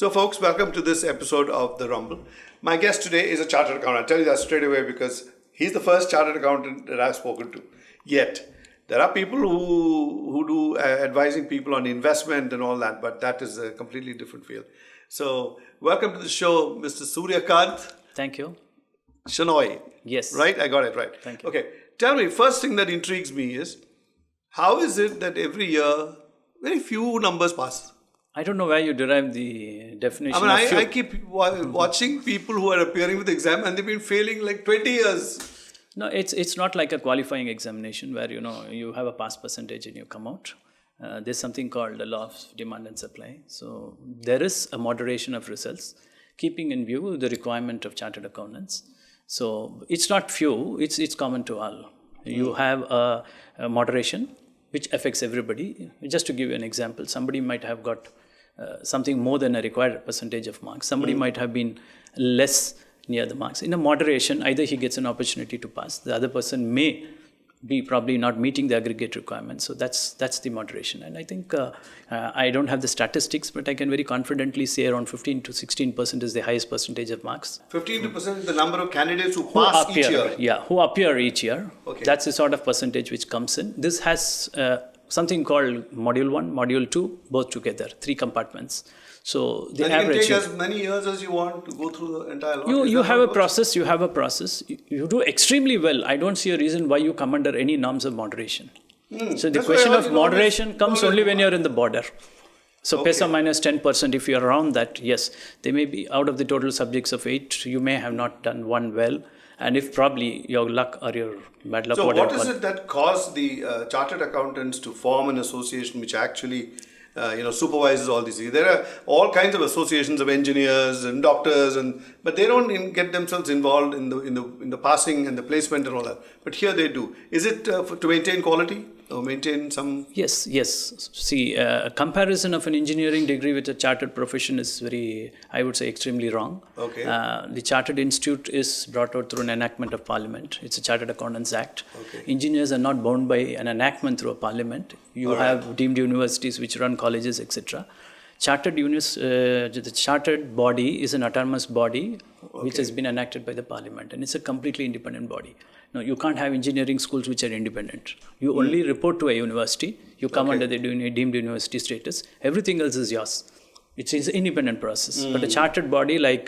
So, folks, welcome to this episode of The Rumble. My guest today is a chartered accountant. I'll tell you that straight away because he's the first chartered accountant that I've spoken to. Yet, there are people who do advising people on investment and all that, but that is a completely different field. So, welcome to the show, Mr. Suryakanth. Thank you. Shenoy. Yes. Right? I got it right. Thank you. Okay. Tell me, first thing that intrigues me is, how is it that every year very few numbers pass? I don't know where you derive the definition. I keep watching people who are appearing with the exam and they've been failing like 20 years. No, it's not like a qualifying examination where you have a pass percentage and you come out. There's something called the law of demand and supply. So there is a moderation of results, keeping in view the requirement of chartered accountants. So it's not few; it's common to all. You have a moderation which affects everybody. Just to give you an example, somebody might have got something more than a required percentage of marks. Somebody might have been less near the marks. In a moderation, either he gets an opportunity to pass, the other person may be probably not meeting the aggregate requirements. So that's the moderation. And I think I don't have the statistics, but I can very confidently say around 15 to 16% is the highest percentage of marks. 15% is the number of candidates who pass each year. Yeah, who appear each year. Okay. That's the sort of percentage which comes in. This has something called Module 1, Module 2, both together, 3 compartments. So the and average... you can take as many years as you want to go through the entire law. You have a process. You have a process. You do extremely well. I don't see a reason why you come under any norms of moderation. So the question of moderation comes only when you're in the border. So plus or minus 10%, if you're around that, yes, they may be out of the total subjects of 8, you may have not done one well. And if probably your luck or your bad luck. So what is it that caused the chartered accountants to form an association which actually supervises all these things? There are all kinds of associations of engineers and doctors, but they don't get themselves involved in the passing and the placement and all that. But here they do. Is it to maintain quality or maintain some? Yes. See, a comparison of an engineering degree with a chartered profession is I would say, extremely wrong. Okay. The Chartered Institute is brought out through an enactment of Parliament. It's a Chartered Accountants Act. Okay. Engineers are not bound by an enactment through a Parliament. You have deemed universities which run colleges, etc. The chartered body is an autonomous body which has been enacted by the Parliament, and it's a completely independent body. No, you can't have engineering schools which are independent. You only report to a university. You come under the deemed university status. Everything else is yours. It's an independent process. But a chartered body like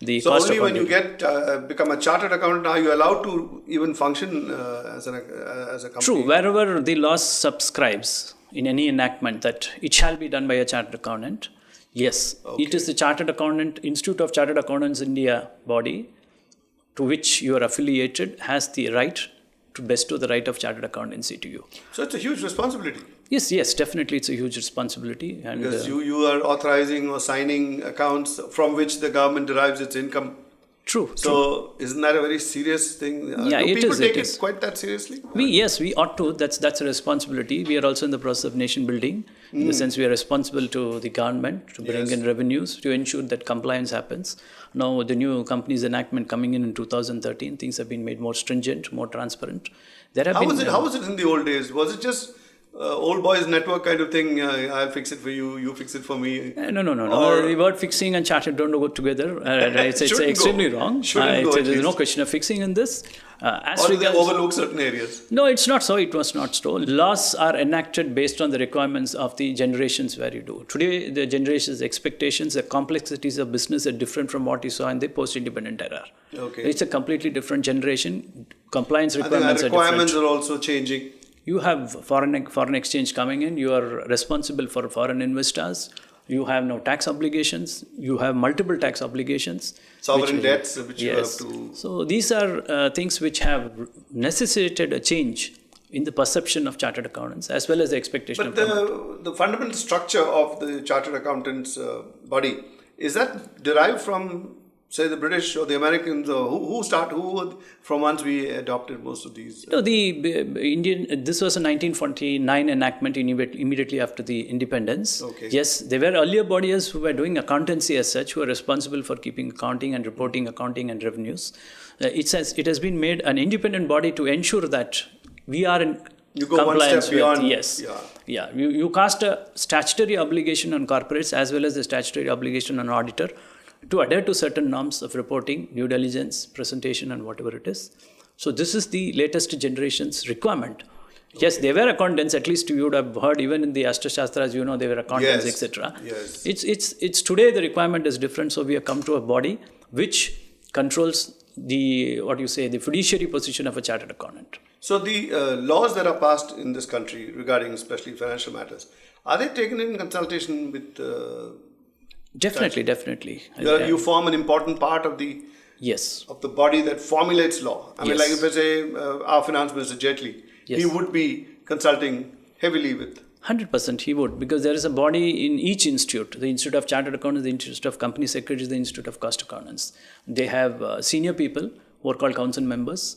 the so cost only of when you become a chartered accountant are you allowed to even function as a company? True. Wherever the law subscribes in any enactment that it shall be done by a chartered accountant, yes, it is the Chartered Accountant Institute of Chartered Accountants India body to which you are affiliated has the right to bestow the right of chartered accountancy to you. So it's a huge responsibility. Yes, definitely it's a huge responsibility. And because you are authorizing or signing accounts from which the government derives its income. True. So isn't that a very serious thing? Yeah, do people take it quite that seriously? We ought to. That's a responsibility. We are also in the process of nation building. In the sense we are responsible to the government to bring in revenues to ensure that compliance happens. Now the new Companies Enactment coming in 2013, things have been made more stringent, more transparent. How was it in the old days? Was it just old boys network kind of thing? I'll fix it for you, you fix it for me. No. The word fixing and chartered don't go together. It's extremely wrong. There's no question of fixing in this. Or do they overlook certain areas? No, it's not so. It was not so. Laws are enacted based on the requirements of the generations where you do. Today, the generation's expectations, the complexities of business are different from what you saw in the post-independent era. Okay. It's a completely different generation. Compliance requirements are different. Requirements are also changing. You have foreign exchange coming in. You are responsible for foreign investors. You have no tax obligations. You have multiple tax obligations. Sovereign debts, which you have to... So these are things which have necessitated a change in the perception of chartered accountants as well as the expectation of the fundamental structure of the chartered accountants body, is that derived from, say, the British or the Americans, or from once we adopted most of these? No, this was a 1949 enactment immediately after the independence. Okay. Yes, there were earlier bodies who were doing accountancy as such, who were responsible for keeping accounting and reporting accounting and revenues. It has been made an independent body to ensure that we are in You go one step beyond. Yes. You cast a statutory obligation on corporates as well as the statutory obligation on auditor to adhere to certain norms of reporting, due diligence, presentation, and whatever it is. So this is the latest generation's requirement. Yes, they were accountants. At least you would have heard, even in the Astra Shastras, they were accountants, etc. Yes. It's today the requirement is different. So we have come to a body which controls the fiduciary position of a chartered accountant. So the laws that are passed in this country regarding especially financial matters, are they taken in consultation with? Definitely. You form an important part of the body that formulates law. I mean, like if I say our finance minister Jaitley, he would be consulting heavily with. 100% he would, because there is a body in each institute. The Institute of Chartered Accountants, the Institute of Company Secretaries, the Institute of Cost Accountants. They have senior people who are called council members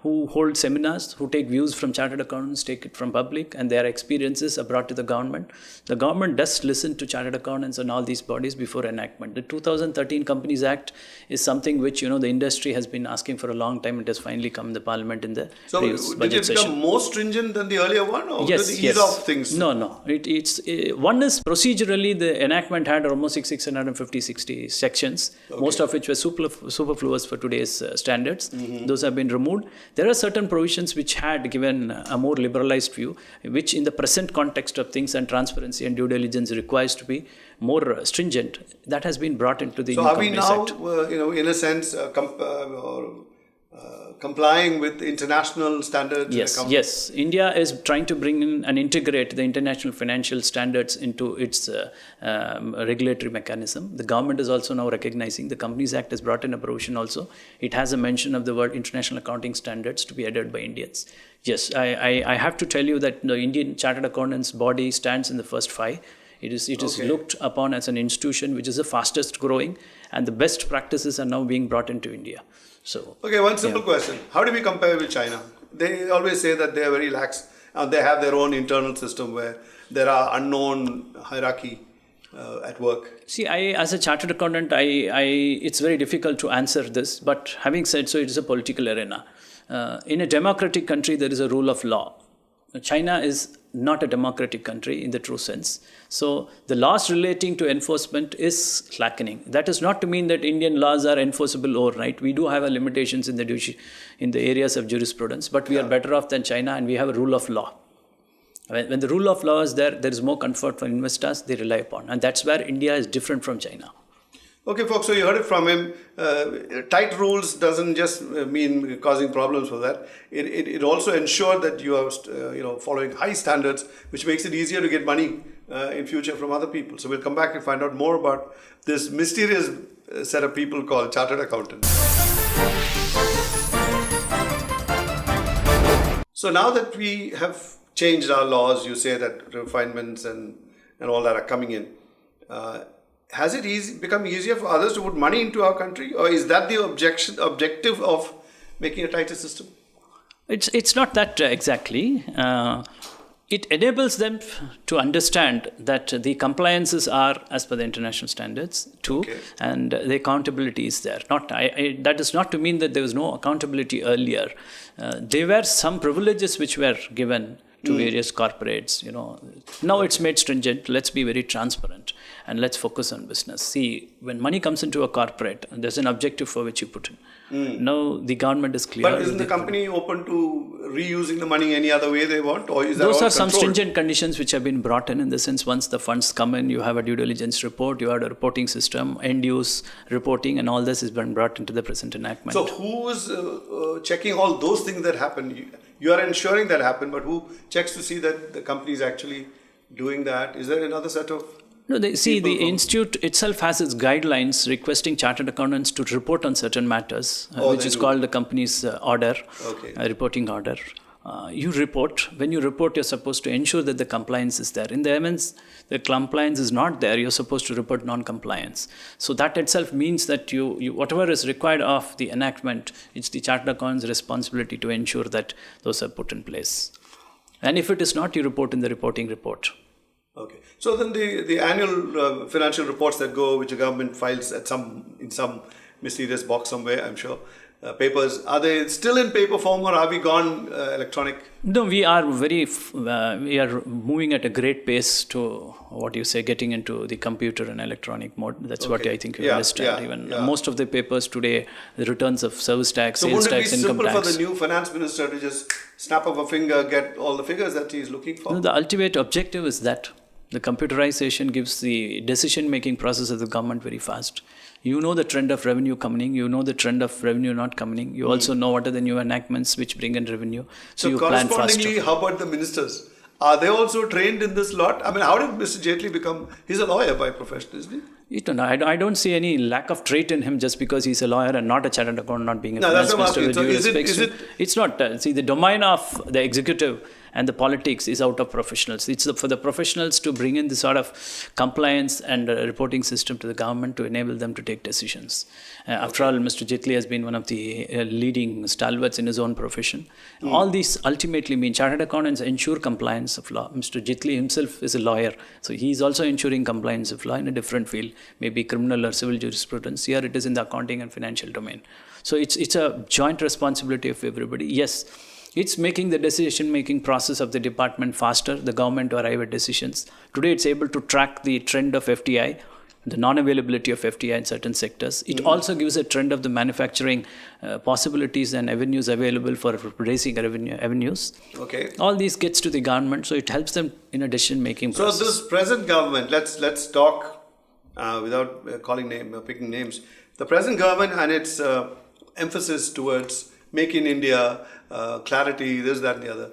who hold seminars, who take views from chartered accountants, take it from public, and their experiences are brought to the government. The government does listen to chartered accountants and all these bodies before enactment. The 2013 Companies Act is something which, the industry has been asking for a long time. It has finally come in the parliament in the budget did it become more stringent than the earlier one? Or yes. The ease of things? No. One is procedurally, the enactment had almost 650-60 sections, most of which were superfluous for today's standards. Those have been removed. There are certain provisions which had given a more liberalized view, which in the present context of things and transparency and due diligence requires to be more stringent. That has been brought into the new Companies Act. So are we now, in a sense, complying with international standards? Yes. India is trying to bring in and integrate the international financial standards into its regulatory mechanism. The government is also now recognizing. The Companies Act has brought in a provision also. It has a mention of the word international accounting standards to be adhered by Indians. Yes, I have to tell you that the Indian Chartered Accountants body stands in the first 5. It is looked upon as an institution which is the fastest growing, and the best practices are now being brought into India. So, one simple question. How do we compare with China? They always say that they are very lax and they have their own internal system where there are unknown hierarchy at work. See, as a chartered accountant, it's very difficult to answer this. But having said so, it is a political arena. In a democratic country, there is a rule of law. China is not a democratic country in the true sense. So the laws relating to enforcement is slackening. That is not to mean that Indian laws are enforceable overnight. We do have our limitations in the areas of jurisprudence, but we are better off than China, and we have a rule of law. When the rule of law is there is more comfort for investors they rely upon. And that's where India is different from China. Okay, folks, so you heard it from him. Tight rules doesn't just mean causing problems for that. It also ensures that you are following high standards, which makes it easier to get money in future from other people. So we'll come back and find out more about this mysterious set of people called chartered accountants. So now that we have changed our laws, you say that refinements and all that are coming in. Has it become easier for others to put money into our country, or is that the objective of making a tighter system? It's not that exactly. It enables them to understand that the compliances are as per the international standards too, and the accountability is there. That is not to mean that there was no accountability earlier. There were some privileges which were given to various corporates, Now it's made stringent. Let's be very transparent and let's focus on business. See, when money comes into a corporate, there's an objective for which you put in. Now the government is clear. But isn't the company open to reusing the money any other way they want? Or is that Those all are some controlled? stringent conditions which have been brought in the sense once the funds come in, you have a due diligence report, you have a reporting system, end-use reporting, and all this has been brought into the present enactment. So who is checking all those things that happen? You are ensuring that happen, but who checks to see that the company is actually doing that? Is there another set of... No, the institute itself has its guidelines requesting chartered accountants to report on certain matters, which is called the company's order, reporting order. You report. When you report, you're supposed to ensure that the compliance is there. In the events the compliance is not there, you're supposed to report non-compliance. So that itself means that you whatever is required of the enactment, it's the chartered accountant's responsibility to ensure that those are put in place. And if it is not, you report in the reporting report. Okay. So then the annual financial reports that go, which the government files in some mysterious box somewhere, I'm sure, papers. Are they still in paper form or have we gone electronic? No, we are we are moving at a great pace to getting into the computer and electronic mode. That's what I think you understand. Most of the papers today, the returns of service tax, sales tax, income tax. So wouldn't it be simple for the new finance minister to just snap of a finger, get all the figures that he is looking for? No, the ultimate objective is that the computerization gives the decision-making process of the government very fast. You know the trend of revenue coming, you know the trend of revenue not coming. You also know what are the new enactments which bring in revenue. So you plan faster. Correspondingly, how about the ministers? Are they also trained in this lot? I mean, how did Mr. Jaitley become... He's a lawyer by profession, isn't he? I don't see any lack of trait in him just because he's a lawyer and not a chartered accountant, not being a finance minister. So it's not. See, the domain of the executive and the politics is out of professionals. It's for the professionals to bring in this sort of compliance and reporting system to the government to enable them to take decisions. After all, Mr. Jaitley has been one of the leading stalwarts in his own profession. All these ultimately mean chartered accountants ensure compliance of law. Mr. Jaitley himself is a lawyer, so he is also ensuring compliance of law in a different field, maybe criminal or civil jurisprudence. Here it is in the accounting and financial domain. So it's a joint responsibility of everybody. Yes, it's making the decision-making process of the department faster, the government to arrive at decisions. Today, it's able to track the trend of FDI, the non-availability of FDI in certain sectors. It also gives a trend of the manufacturing possibilities and avenues available for raising avenues. Okay. All these gets to the government, so it helps them in a decision-making process. So this present government, let's talk without picking names. The present government and its emphasis towards Make in India, clarity, this, that, and the other.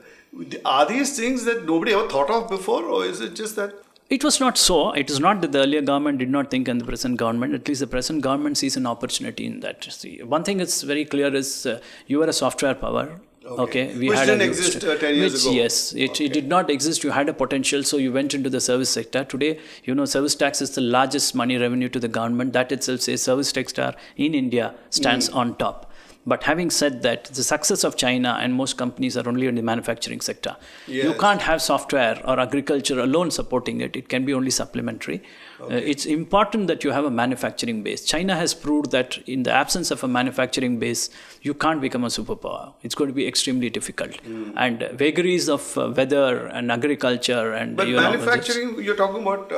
Are these things that nobody ever thought of before, or is it just that? It was not so. It is not that the earlier government did not think, and the present government, at least the present government sees an opportunity in that. See, one thing that's very clear is you are a software power. Okay. Which didn't exist 10 years ago. Yes, it did not exist. You had a potential, so you went into the service sector. Today, service tax is the largest money revenue to the government. That itself says service sector in India stands on top. But having said that, the success of China and most companies are only in the manufacturing sector. Yes. You can't have software or agriculture alone supporting it. It can be only supplementary. It's important that you have a manufacturing base. China has proved that in the absence of a manufacturing base, you can't become a superpower. It's going to be extremely difficult. And vagaries of weather and agriculture and... But manufacturing, you're talking about...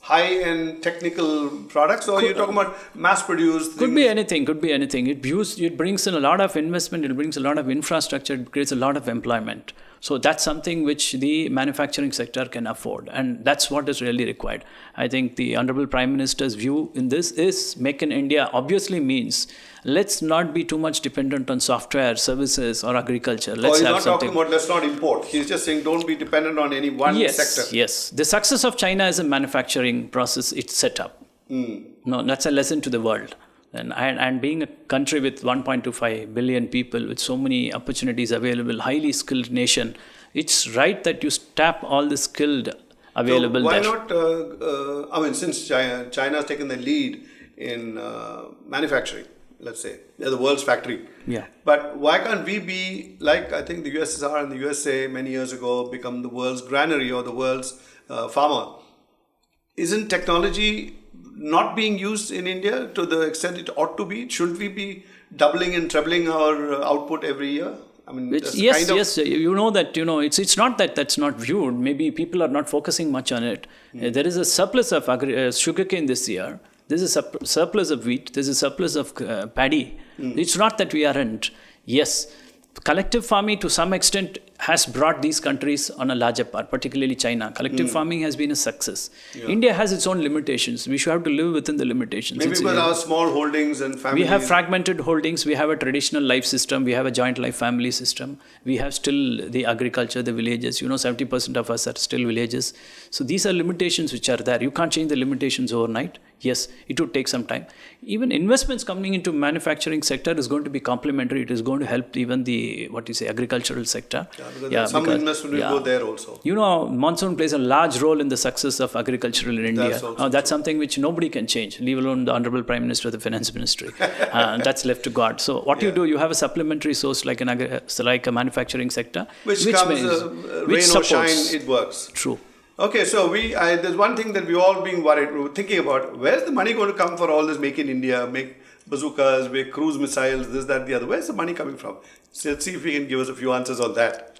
high-end technical products, or you're talking about mass-produced things? Could be anything. It brings in a lot of investment, it brings a lot of infrastructure, it creates a lot of employment. So that's something which the manufacturing sector can afford, and that's what is really required. I think the Honorable Prime Minister's view in this is Make in India obviously means let's not be too much dependent on software, services or agriculture. He's not talking about let's not import. He's just saying don't be dependent on any one sector. Yes. The success of China is a manufacturing process it's set up. No, that's a lesson to the world. And being a country with 1.25 billion people, with so many opportunities available, highly skilled nation, it's right that you tap all the skilled available there. So why not, since China has taken the lead in manufacturing, let's say, they're the world's factory. Yeah. But why can't we be, like I think the USSR and the USA many years ago, become the world's granary or the world's farmer? Isn't technology not being used in India to the extent it ought to be? Shouldn't we be doubling and trebling our output every year? I mean, yes. You know that it's not that that's not viewed. Maybe people are not focusing much on it. There is a surplus of sugarcane this year. There's a surplus of wheat. There's a surplus of paddy. It's not that we aren't. Yes, collective farming to some extent has brought these countries on a larger part, particularly China. Collective farming has been a success. Yeah. India has its own limitations. We should have to live within the limitations. Maybe because our small holdings and families. We have fragmented holdings. We have a traditional life system. We have a joint life family system. We have still the agriculture, the villages. 70% of us are still villages. So these are limitations which are there. You can't change the limitations overnight. Yes, it would take some time. Even investments coming into manufacturing sector is going to be complementary. It is going to help even the, agricultural sector. Because some investment will go there also. Monsoon plays a large role in the success of agriculture in India. That's something which nobody can change, leave alone the Honorable Prime Minister or the Finance Ministry. That's left to God. So what you do, you have a supplementary source like a manufacturing sector. Which comes rain or shine, it works. True. Okay, so there's one thing that we're all being worried, we're thinking about, where's the money going to come for all this Make in India, bazookas, big cruise missiles, this, that, the other. Where's the money coming from? So let's see if he can give us a few answers on that.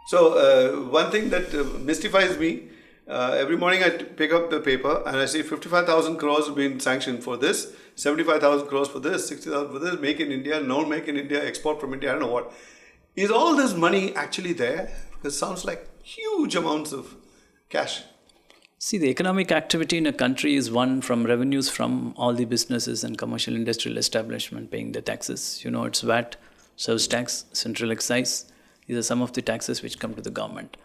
So one thing that mystifies me, every morning I pick up the paper and I see 55,000 crores have been sanctioned for this, 75,000 crores for this, 60,000 for this, make in India, no make in India, export from India, I don't know what. Is all this money actually there? Because it sounds like huge amounts of cash. See, the economic activity in a country is one from revenues from all the businesses and commercial industrial establishment paying the taxes. You know, it's VAT, sales tax, central excise. These are some of the taxes which come to the government.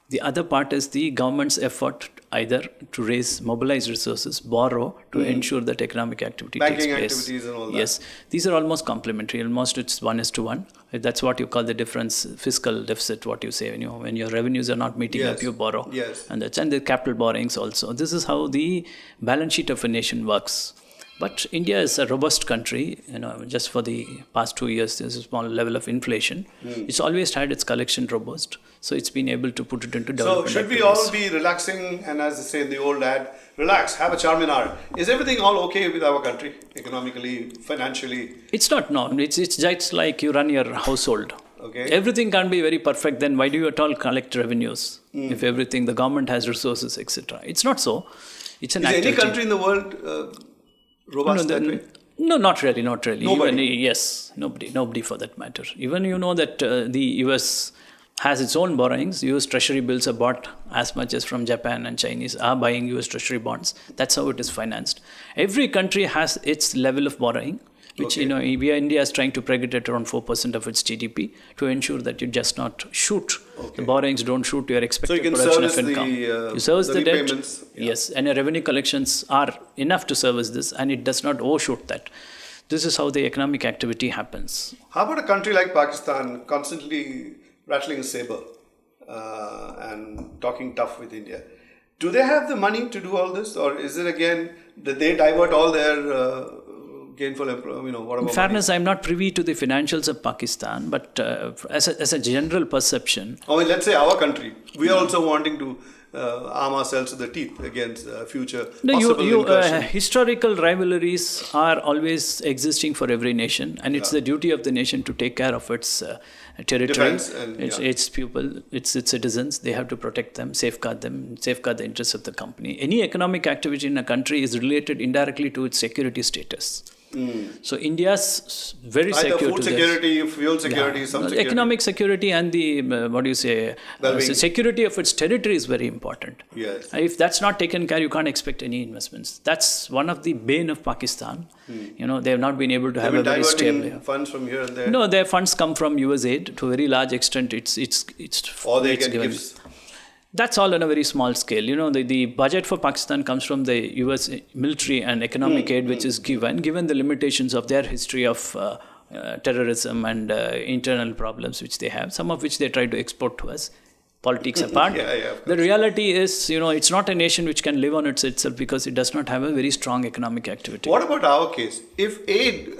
The other part is the government's effort either to mobilize resources, borrow to ensure that economic activity takes place. Banking activities and all that. Yes, these are almost complementary. Almost it's 1:1. That's what you call the difference, fiscal deficit. What you say when your revenues are not meeting up, you borrow. Yes. And the capital borrowings also. This is how the balance sheet of a nation works. But India is a robust country. Just for the past 2 years, there's a small level of inflation. It's always had its collection robust, so it's been able to put it into development. So should we all be relaxing and, as they say in the old ad, relax, have a Charminar? Is everything all okay with our country, economically, financially? It's not. No, it's just like you run your household. Okay. Everything can't be very perfect. Then why do you at all collect revenues if everything the government has resources, etc.? It's not so. It's an activity. Is any country in the world robust that way? No, not really. Nobody? Yes, nobody for that matter. Even that the US has its own borrowings. US Treasury bills are bought as much as from Japan, and Chinese are buying US Treasury bonds. That's how it is financed. Every country has its level of borrowing, which India is trying to peg it at around 4% of its GDP to ensure that you just not shoot. The borrowings don't shoot your expected production of income. You service the debt. Yes, and your revenue collections are enough to service this, and it does not overshoot that. This is how the economic activity happens. How about a country like Pakistan constantly rattling a saber and talking tough with India? Do they have the money to do all this, or is it again that they divert all their gainful, whatever? In fairness, I'm not privy to the financials of Pakistan, but as a general perception. Let's say our country, we are also wanting to arm ourselves to the teeth against future possible incursion. Historical rivalries are always existing for every nation, and it's the duty of the nation to take care of its territory, its people, its citizens. They have to protect them, safeguard the interests of the company. Any economic activity in a country is related indirectly to its security status. So India's very secure food security, fuel security, some security. Economic security and the security of its territory is very important. Yes. If that's not taken care, you can't expect any investments. That's one of the bane of Pakistan. They have not been able to have a very stable funds from here and there. No, their funds come from US aid to a very large extent. It's or they get gifts. That's all on a very small scale. The budget for Pakistan comes from the US military and economic aid, which is given the limitations of their history of terrorism and internal problems which they have, some of which they try to export to us. Politics apart. The reality is, it's not a nation which can live on itself because it does not have a very strong economic activity. What about our case? If aid,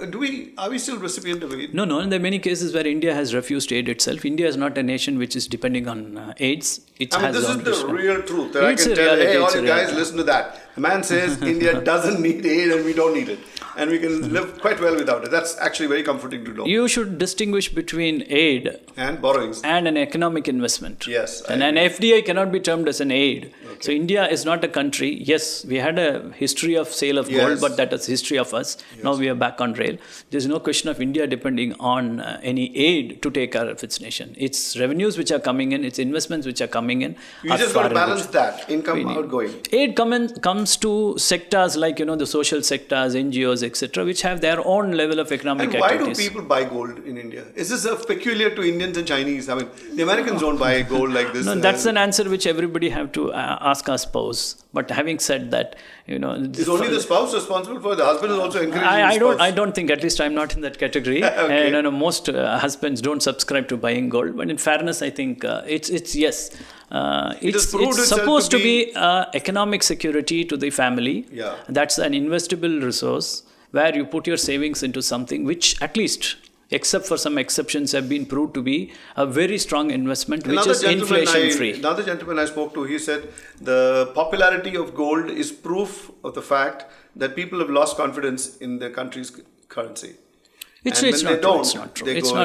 are we still recipient of aid? No. There are many cases where India has refused aid itself. India is not a nation which is depending on aids. This is the real truth. I can tell, hey, all you guys, listen to that. The man says India doesn't need aid and we don't need it. And we can live quite well without it. That's actually very comforting to know. You should distinguish between aid and borrowings and an economic investment. Yes. And an FDI cannot be termed as an aid. Okay. So India is not a country. Yes, we had a history of sale of gold, but that is history of us. Yes. Now we are back on rail. There's no question of India depending on any aid to take care of its nation. Its revenues which are coming in, its investments which are coming in. You just got to balance that, income outgoing. Aid comes to sectors like, the social sectors, NGOs, etc., which have their own level of economic activities. Why do people buy gold in India? Is this peculiar to Indians and Chinese? I mean, the Americans don't buy gold like this. No, that's an answer which everybody have to ask our spouse. But having said that, is only the spouse responsible for it? The husband is also encouraging the spouse. I don't think, at least I'm not in that category. Okay. And most husbands don't subscribe to buying gold. But in fairness, I think it's yes. It's supposed to be economic security to the family. Yeah. That's an investable resource where you put your savings into something which at least except for some exceptions, have been proved to be a very strong investment, which Another is inflation-free. Another gentleman I spoke to, he said the popularity of gold is proof of the fact that people have lost confidence in their country's currency. It's not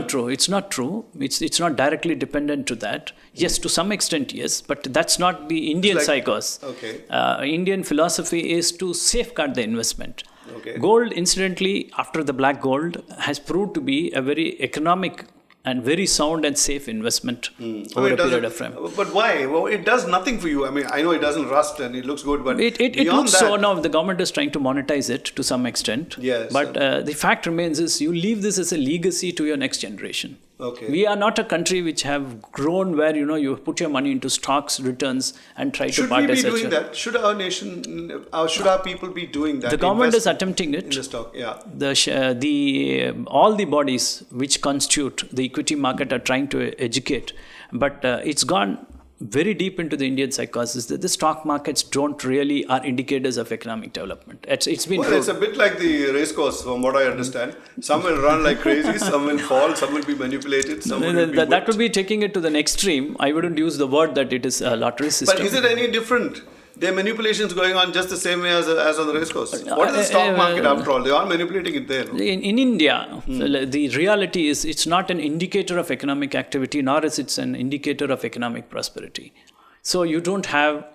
true. It's not true. It's not directly dependent to that. Yes, to some extent, yes, but that's not the Indian psychos. Okay. Indian philosophy is to safeguard the investment. Okay. Gold, incidentally, after the black gold, has proved to be a very economic and very sound and safe investment over a period of time. But why? Well, it does nothing for you. I mean, I know it doesn't rust and it looks good, but it looks so now. The government is trying to monetize it to some extent. Yes. But the fact remains is you leave this as a legacy to your next generation. Okay. We are not a country which have grown where you put your money into stocks, returns, and try to part as Should we be doing that? Should our nation, should our people be doing that? The government is attempting it. In the stock, yeah. All the bodies which constitute the equity market are trying to educate, but it's gone very deep into the Indian psychosis that the stock markets don't really are indicators of economic development. It's been it's a bit like the race course, from what I understand. Some will run like crazy, some will fall, some will be manipulated, some will be that would be taking it to the next extreme. I wouldn't use the word that it is a lottery system. But is it any different? There are manipulations going on just the same way as on the race course. What is the stock market after all? They are manipulating it there. In India, the reality is it's not an indicator of economic activity, nor is it an indicator of economic prosperity. So you don't have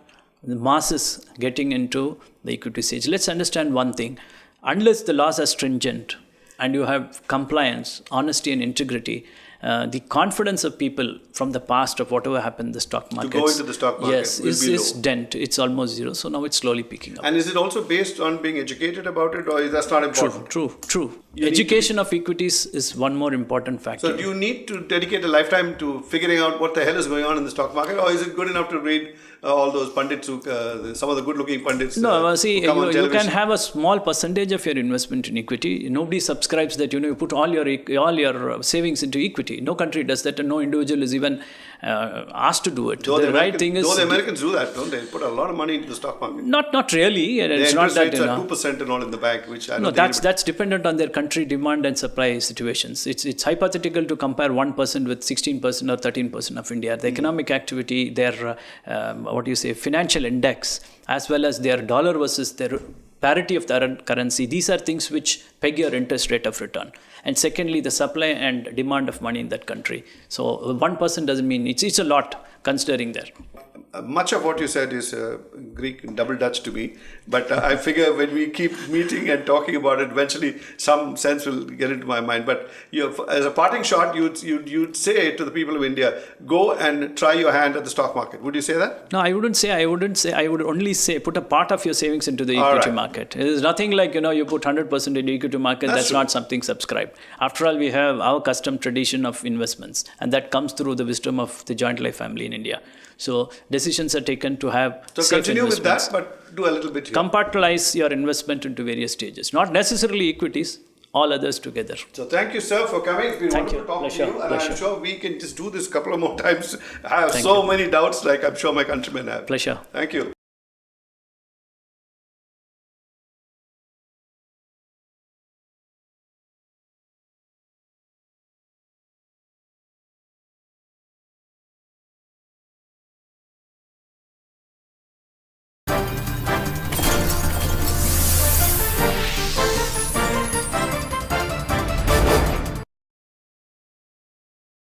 the masses getting into the equity stage. Let's understand one thing. Unless the laws are stringent and you have compliance, honesty and integrity, the confidence of people from the past of whatever happened in the stock market. To go into the stock market is dent. It's almost zero. So now it's slowly picking up. And is it also based on being educated about it, or is that not important? True. Education of equities is one more important factor. So do you need to dedicate a lifetime to figuring out what the hell is going on in the stock market, or is it good enough to read all those pundits, some of the good-looking pundits? No, see, you can have a small percentage of your investment in equity. Nobody subscribes that you put all your savings into equity. No country does that, and no individual is even asked to do it. The Americans do that, don't they? Put a lot of money into the stock market. Not really. It's not that rates are 2% and all in the bank, which I don't that's dependent on their country demand and supply situations. It's hypothetical to compare 1% with 16% or 13% of India. The economic activity, their financial index, as well as their dollar versus their parity of the currency, these are things which peg your interest rate of return. And secondly, the supply and demand of money in that country. So 1% doesn't mean it's a lot considering there. Much of what you said is Greek and double Dutch to me, but I figure when we keep meeting and talking about it, eventually some sense will get into my mind. But as a parting shot, you'd say to the people of India, go and try your hand at the stock market. Would you say that? No, I wouldn't say. I would only say put a part of your savings into the equity market. It is nothing like you put 100% in the equity market. That's not something subscribed. After all, we have our custom tradition of investments, and that comes through the wisdom of the joint life family in India. So decisions are taken to have safe continue with investments. that, but do a little bit here. Compartmentalize your investment into various stages, not necessarily equities, all others together. So thank you, sir, for coming. It's been wonderful talking to you, and I'm sure we can just do this a couple of more times. I have many doubts, like I'm sure my countrymen have. Pleasure. Thank you.